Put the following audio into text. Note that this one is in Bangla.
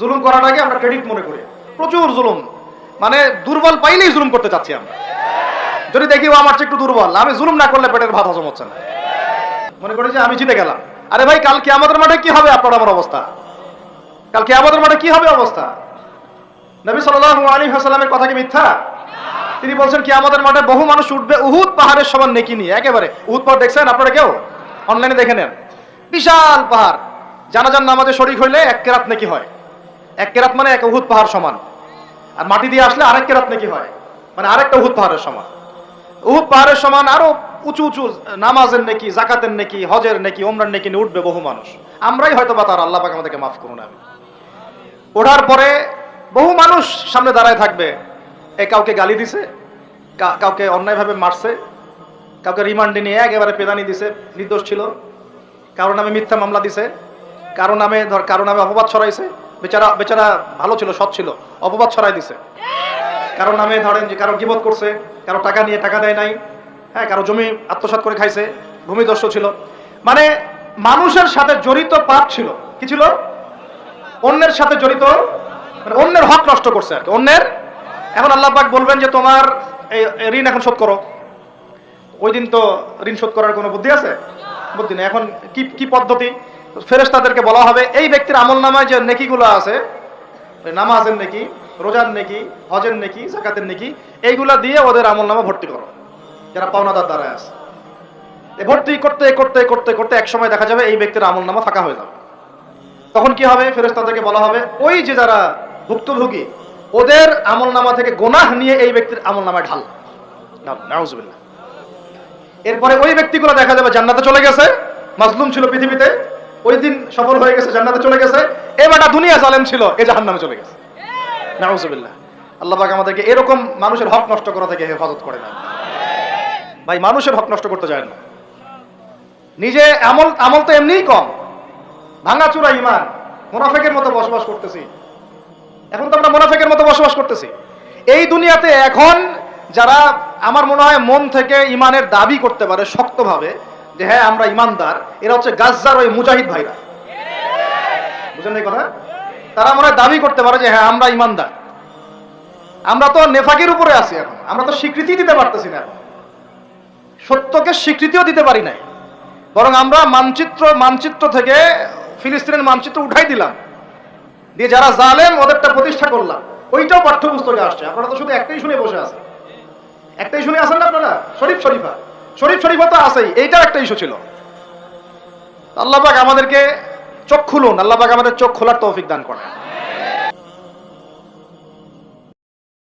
জুলুম করাটাকে আমরা ক্রেডিট মনে করি, প্রচুর জুলুম, মানে দুর্বল পাইলেই জুলুম করতে চাচ্ছি আমরা। যদি দেখি ও আমার চেয়ে একটু দুর্বল, আমি জুলুম না করলে পেটের ভাত হজম হচ্ছে না, মনে করি যে আমি জিতে গেলাম। আরে ভাই, কাল কিয়ামতের মাঠে কি হবে আপনার আমার অবস্থা? কাল কিয়ামতের মাঠে কি হবে অবস্থা? নবী সাল্লাল্লাহু আলাইহি ওয়াসাল্লামের কথা কি মিথ্যা? তিনি বলছেন কিয়ামতের মাঠে বহু মানুষ উঠবে উহুদ পাহাড়ের সমান নেকি নিয়ে। একেবারে উহুদ পাহাড় দেখছেন আপনারা কেউ? অনলাইনে দেখে নেন, বিশাল পাহাড়। জানাজার নামাজে শরীক হইলে 1 কেরাত নেকি হয়। 1 কেরাত মানে 1 উহুদ পাহাড় সমান। আর মাটি দিয়ে আসলে আরেক কেরাত নেকি হয়, মানে আরেকটা উহুদ পাহাড়ের সমান। উহুদ পাহাড়ের সমান আরো উঁচু উঁচু নামাজের নেকি, জাকাতের নেকি, হজের নেকি, ওমরার নেকি নিয়ে উঠবে বহু মানুষ। আমরাই হয়তো বা তার, আল্লাহ পাক আমাদেরকে মাফ করুন। আমি ওঠার পরে বহু মানুষ সামনে দাঁড়ায় থাকবে। কাউকে গালি দিছে, কাউকে অন্যায়ভাবে মারছে, কাউকে রিমান্ডে নিয়ে একেবারে পেদানি দিছে, নির্দোষ ছিল, কারো নামে মিথ্যা মামলা দিছে, কারো নামে অপবাদ ছড়াইছে, বেচারা বেচারা ভালো ছিল, সৎ ছিল, অপবাদ ছড়াই দিছে। কারো নামে ধরেন যে কারো গীবত করছে, কারো টাকা নিয়ে টাকা দেয় নাই, হ্যাঁ, কারো জমি আত্মসাৎ করে খাইছে, ভূমিদস্যু ছিল, মানে মানুষের সাথে জড়িত পাপ ছিল। কি ছিল? অন্যের সাথে জড়িত, মানে অন্যের হক নষ্ট করছে আর কি, অন্যের। এখন আল্লাহ পাক বলবেন যে তোমার এই ঋণ এখন শোধ করো। ওই দিন তো ঋণ শোধ করার কোনো বুদ্ধি আছে? বুদ্ধি নেই। এখন কি পদ্ধতি? ফেরেশতাদেরকে বলা হবে এই ব্যক্তির আমলনামায় যে নেকিগুলো আছে, নামাজের নেকি, রোজার নেকি, হজের নেকি, যাকাতের নেকি, এইগুলা দিয়ে ওদের আমলনামা ভর্তি করো, যারা পাওনাদার দ্বারায় আছে। ভর্তি করতে করতে করতে করতে এক সময় দেখা যাবে এই ব্যক্তির আমলনামা ফাঁকা হয়ে যাবে। তখন কি হবে? ফেরেশতাদেরকে বলা হবে ওই যে যারা ভুক্তভোগী, ওদের আমলনামা থেকে গুনাহ নিয়ে এই ব্যক্তির আমলনামায় ঢাল। নাউজুবিল্লাহ। এরপরে ওই ব্যক্তিগুলো দেখা যাবে জান্নাতে চলে গেছে, মাজলুম ছিল পৃথিবীতে, ওই দিন সফল হয়ে গেছে, জান্নাতে চলে গেছে। এবারটা দুনিয়া জালেম ছিল, এ জাহান্নামে চলে গেছে। নাউজুবিল্লাহ। আল্লাহ পাক আমাদেরকে এরকম মানুষের হক নষ্ট করা থেকে হেফাজত করে না। ভাই, মানুষের হক নষ্ট করতে যায় না। নিজে আমল তো এমনিই কম, ভাঙাচুরা ঈমান, মুনাফিকের মতো বসবাস করতেছি। এখন তো আমরা মুনাফিকের মতো বসবাস করতেছি এই দুনিয়াতে। এখন যারা আমার মনে হয় মন থেকে ঈমানের দাবি করতে পারে শক্তভাবে যে হ্যাঁ আমরা ঈমানদার, এরা হচ্ছে গাজ্জার ওই মুজাহিদ ভাইরা। বুঝেন এই কথা? তারা মনে হয় দাবি করতে পারে যে হ্যাঁ আমরা ঈমানদার। আমরা তো নেফাকের উপরে আছি এখন, আমরা তো স্বীকৃতি দিতে পারতেছি না, সত্যকে স্বীকৃতিও দিতে পারি নাই। বরং আমরা মানচিত্র থেকে ফিলিস্তিনের মানচিত্র উঠাই দিলাম, দিয়ে যারা জালেম ওদেরটা প্রতিষ্ঠা করলাম। ওইটাও পাঠ্যপুস্তকে আসছে। আপনারা তো শুধু একটাই শুনে বসে আছেন, একটাই শুনে আসেন না আপনারা? শরীফা তো আছেই, এইটাও একটা ইস্যু ছিল। আল্লাহ পাক আমাদেরকে চোখ খুলুন, আল্লাহ পাক আমাদের চোখ খোলার তৌফিক দান করেন।